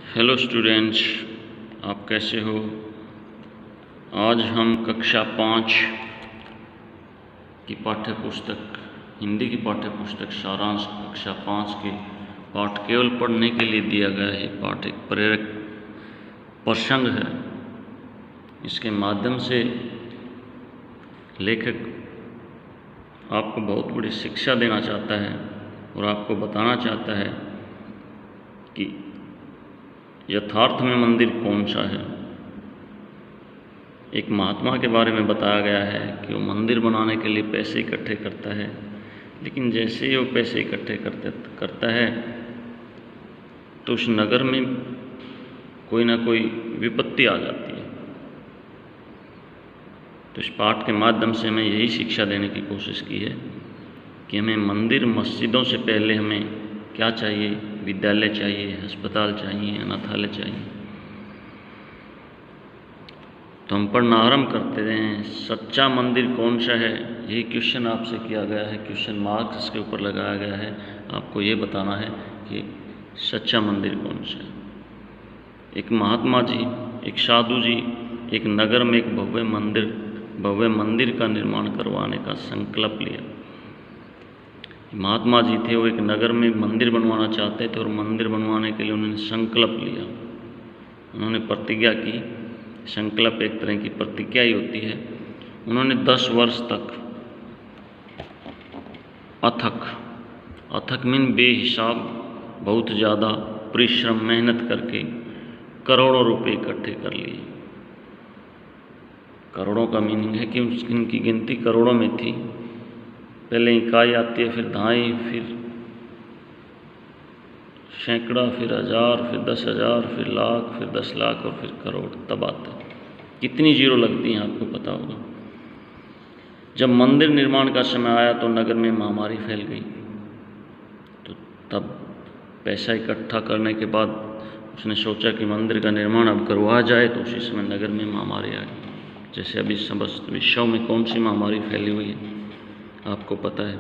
Hello students, आप कैसे हो। आज हम कक्षा 5 की पाठ्य पुस्तक हिंदी की पाठ्य पुस्तक सारांश कक्षा 5 के पाठ केवल पढ़ने के लिए दिया गया है। पाठ एक प्रेरक प्रसंग है। इसके माध्यम से लेखक आपको बहुत बड़ी शिक्षा देना चाहता है और आपको बताना चाहता है कि यथार्थ में मंदिर कौन सा है। एक महात्मा के बारे में बताया गया है कि वो मंदिर बनाने के लिए पैसे इकट्ठे करता है, लेकिन जैसे ही वो पैसे इकट्ठे करता है तो उस नगर में कोई ना कोई विपत्ति आ जाती है। तो इस पाठ के माध्यम से हमें यही शिक्षा देने की कोशिश की है कि हमें मंदिर मस्जिदों से पहले हमें क्या चाहिए, विद्यालय चाहिए, अस्पताल चाहिए, अनाथालय चाहिए। तो हम पढ़ना आरंभ करते हैं। सच्चा मंदिर कौन सा है, यही क्वेश्चन आपसे किया गया है। क्वेश्चन मार्क्स इसके ऊपर लगाया गया है। आपको ये बताना है कि सच्चा मंदिर कौन सा है। एक महात्मा जी, एक साधु जी एक नगर में एक भव्य मंदिर का निर्माण करवाने का संकल्प लिया। महात्मा जी थे, वो एक नगर में मंदिर बनवाना चाहते थे और मंदिर बनवाने के लिए उन्होंने संकल्प लिया। उन्होंने प्रतिज्ञा की। संकल्प एक तरह की प्रतिज्ञा ही होती है। उन्होंने 10 वर्ष तक अथक मीन बेहिसाब बहुत ज़्यादा परिश्रम मेहनत करके करोड़ों रुपए इकट्ठे कर लिए। करोड़ों का मीनिंग है कि उनकी गिनती करोड़ों में थी। पहले इकाई आती है, फिर दहाई, फिर सैकड़ा, फिर हज़ार, फिर 10,000, फिर लाख, फिर 10 लाख और फिर करोड़, तब आता है। कितनी जीरो लगती हैं आपको पता होगा। जब मंदिर निर्माण का समय आया तो नगर में महामारी फैल गई। तो तब पैसा इकट्ठा करने के बाद उसने सोचा कि मंदिर का निर्माण अब करवाया जाए। तो उसी समय नगर में महामारी आ गई। जैसे अभी समस्त विश्व में कौन सी महामारी फैली हुई है आपको पता है।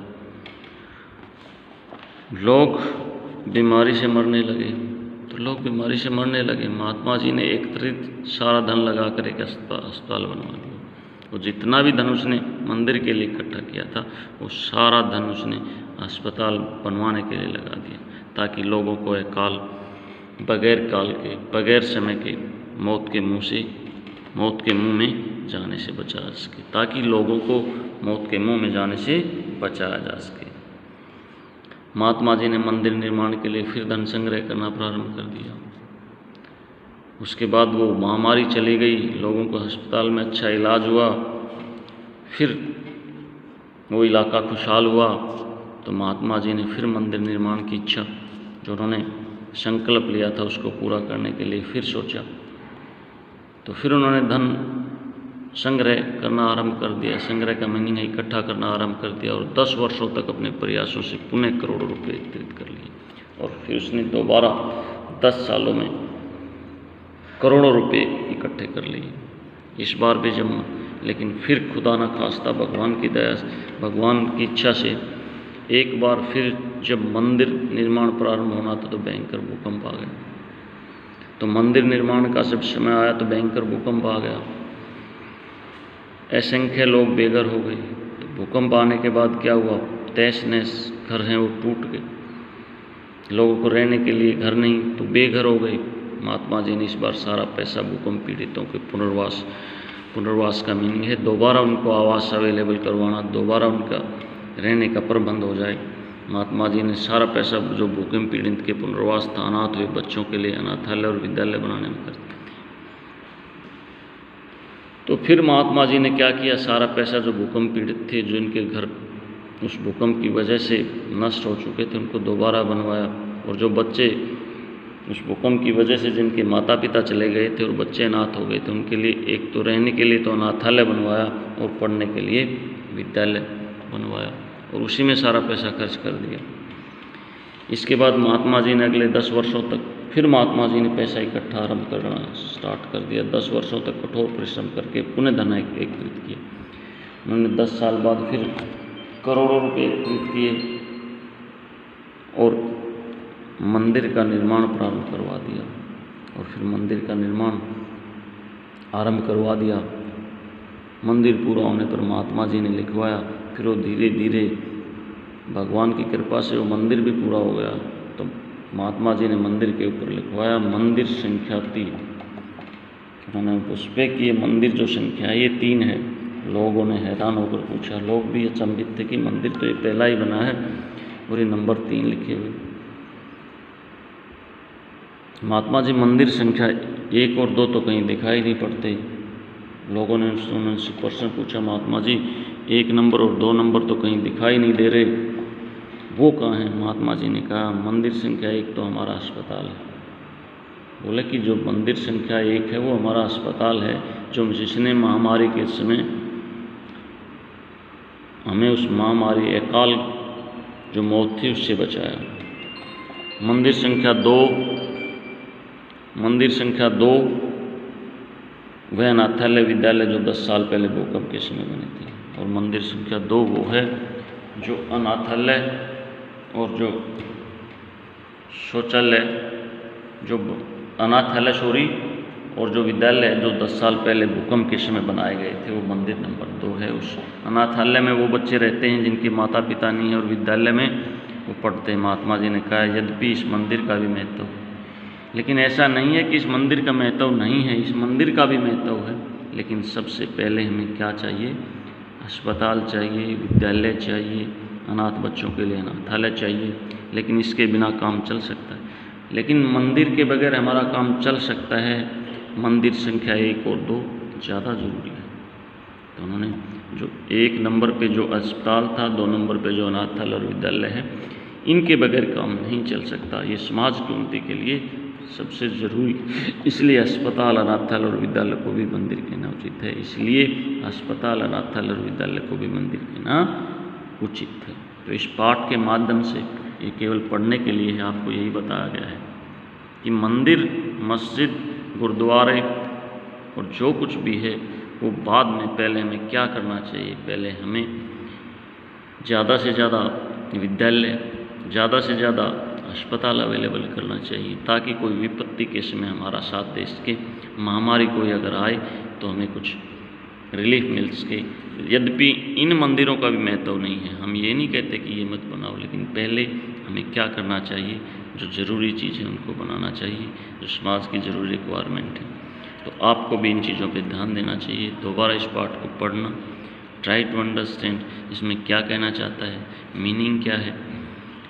लोग बीमारी से मरने लगे। तो लोग बीमारी से मरने लगे। महात्मा जी ने एकत्रित सारा धन लगा कर एक अस्पताल बनवा दिया। वो जितना भी धन उसने मंदिर के लिए इकट्ठा किया था, वो सारा धन उसने अस्पताल बनवाने के लिए लगा दिया, ताकि लोगों को एक काल बगैर काल के, बगैर समय के मौत के मुंह में जाने से बचाया जा सके, ताकि लोगों को मौत के मुंह में जाने से बचाया जा सके। महात्मा जी ने मंदिर निर्माण के लिए फिर धन संग्रह करना प्रारंभ कर दिया। उसके बाद वो महामारी चली गई, लोगों को अस्पताल में अच्छा इलाज हुआ, फिर वो इलाका खुशहाल हुआ। तो महात्मा जी ने फिर मंदिर निर्माण की इच्छा, जो उन्होंने संकल्प लिया था, उसको पूरा करने के लिए फिर सोचा। तो फिर उन्होंने धन संग्रह करना आरंभ कर दिया। संग्रह का मीनिंग है इकट्ठा करना आरंभ कर दिया और 10 वर्षों तक अपने प्रयासों से पुनः करोड़ों रुपए एकत्रित कर लिए। और फिर उसने दोबारा 10 सालों में करोड़ों रुपए इकट्ठे कर लिए। इस बार भी लेकिन फिर खुदा न खास्ता भगवान की दया, भगवान की इच्छा से एक बार फिर जब मंदिर निर्माण प्रारंभ होना था तो भयंकर भूकंप आ गया। तो मंदिर निर्माण का जब समय आया तो भयंकर भूकंप आ गया। असंख्य लोग बेघर हो गए। तो भूकंप आने के बाद क्या हुआ, तहस नहस घर हैं वो टूट गए। लोगों को रहने के लिए घर नहीं, तो बेघर हो गए। महात्मा जी ने इस बार सारा पैसा भूकंप पीड़ितों के पुनर्वास का मीनिंग है दोबारा उनको आवास अवेलेबल करवाना, दोबारा उनका रहने का प्रबंध हो जाए। महात्मा जी ने सारा पैसा जो भूकंप पीड़ित के पुनर्वास था, अनाथ हुए बच्चों के लिए अनाथालय और विद्यालय बनाने में खर्च। तो फिर महात्मा जी ने क्या किया, सारा पैसा जो भूकंप पीड़ित थे, जो इनके घर उस भूकंप की वजह से नष्ट हो चुके थे, उनको दोबारा बनवाया। और जो बच्चे उस भूकंप की वजह से जिनके माता पिता चले गए थे और बच्चे अनाथ हो गए थे, उनके लिए एक तो रहने के लिए तो अनाथालय बनवाया और पढ़ने के लिए विद्यालय बनवाया और उसी में सारा पैसा खर्च कर दिया। इसके बाद महात्मा जी ने अगले 10 वर्षों तक फिर महात्मा जी ने पैसा इकट्ठा आरंभ करना स्टार्ट कर दिया। 10 वर्षों तक कठोर परिश्रम करके पुनः धन एकत्रित किया। उन्होंने 10 साल बाद फिर करोड़ों रुपए एकत्रित किए और मंदिर का निर्माण प्रारंभ करवा दिया। और फिर मंदिर का निर्माण आरंभ करवा दिया। मंदिर पूरा होने पर महात्मा जी ने लिखवाया, फिर वो धीरे धीरे भगवान की कृपा से वो मंदिर भी पूरा हो गया। तो महात्मा जी ने मंदिर के ऊपर लिखवाया मंदिर संख्या 3। उन्होंने उस पर कि ये मंदिर जो संख्या है ये 3 है। लोगों ने हैरान होकर पूछा, लोग भी अचंभित थे कि मंदिर तो ये पहला ही बना है और ये नंबर 3 लिखे हुए। महात्मा जी मंदिर संख्या 1 और 2 तो कहीं दिखाई नहीं पड़ते। लोगों ने उनसे प्रश्न पूछा, महात्मा जी 1 नंबर और 2 नंबर तो कहीं दिखाई नहीं दे रहे, वो कहाँ हैं? महात्मा जी ने कहा मंदिर संख्या 1 तो हमारा अस्पताल है। बोले कि जो मंदिर संख्या 1 है वो हमारा अस्पताल है, जिसने महामारी के समय हमें उस महामारी अकाल जो मौत थी उससे बचाया। मंदिर संख्या 2 वह अनाथालय विद्यालय जो 10 साल पहले भूकंप के समय बने थे, और मंदिर संख्या 2 वो है जो अनाथालय और जो शौचालय और जो विद्यालय जो 10 साल पहले भूकंप के समय बनाए गए थे, वो मंदिर नंबर 2 है। उस अनाथालय में वो बच्चे रहते हैं जिनके माता पिता नहीं है, और विद्यालय में वो पढ़ते हैं। महात्मा जी ने कहा यद्यपि इस मंदिर का भी महत्व है, लेकिन ऐसा नहीं है कि इस मंदिर का महत्व नहीं है, इस मंदिर का भी महत्व है। लेकिन सबसे पहले हमें क्या चाहिए? अस्पताल चाहिए, विद्यालय चाहिए, अनाथ बच्चों के लिए अनाथालय चाहिए। लेकिन इसके बिना काम चल सकता है, लेकिन मंदिर के बगैर हमारा काम चल सकता है। मंदिर संख्या 1 और 2 ज़्यादा ज़रूरी है। तो उन्होंने जो 1 नंबर पे जो अस्पताल था, 2 नंबर पे जो अनाथालय और विद्यालय है, इनके बगैर काम नहीं चल सकता। ये समाज की उन्नति के लिए सबसे ज़रूरी, इसलिए अस्पताल, अनाथालय और विद्यालय को भी मंदिर कहना उचित है। इसलिए अस्पताल, अनाथालय और विद्यालय को भी मंदिर कहना उचित है। तो इस पाठ के माध्यम से ये केवल पढ़ने के लिए है, आपको यही बताया गया है कि मंदिर, मस्जिद, गुरुद्वारे और जो कुछ भी है वो बाद में, पहले हमें क्या करना चाहिए? पहले हमें ज़्यादा से ज़्यादा विद्यालय, ज़्यादा से ज़्यादा अस्पताल अवेलेबल करना चाहिए, ताकि कोई विपत्ति के समय हमारा साथ दे सके। महामारी कोई अगर आए तो हमें कुछ रिलीफ मिल सके। यद्यपि इन मंदिरों का भी महत्व नहीं है, हम ये नहीं कहते कि ये मत बनाओ, लेकिन पहले हमें क्या करना चाहिए? जो ज़रूरी चीज़ है उनको बनाना चाहिए, जो समाज की ज़रूरी रिक्वायरमेंट है। तो आपको भी इन चीज़ों पे ध्यान देना चाहिए। दोबारा इस पाठ को पढ़ना, ट्राई टू अंडरस्टैंड, इसमें क्या कहना चाहता है, मीनिंग क्या है,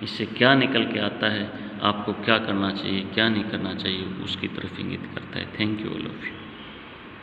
इससे क्या निकल के आता है, आपको क्या करना चाहिए, क्या नहीं करना चाहिए, उसकी तरफ इंगित करता है। Thank you all of you.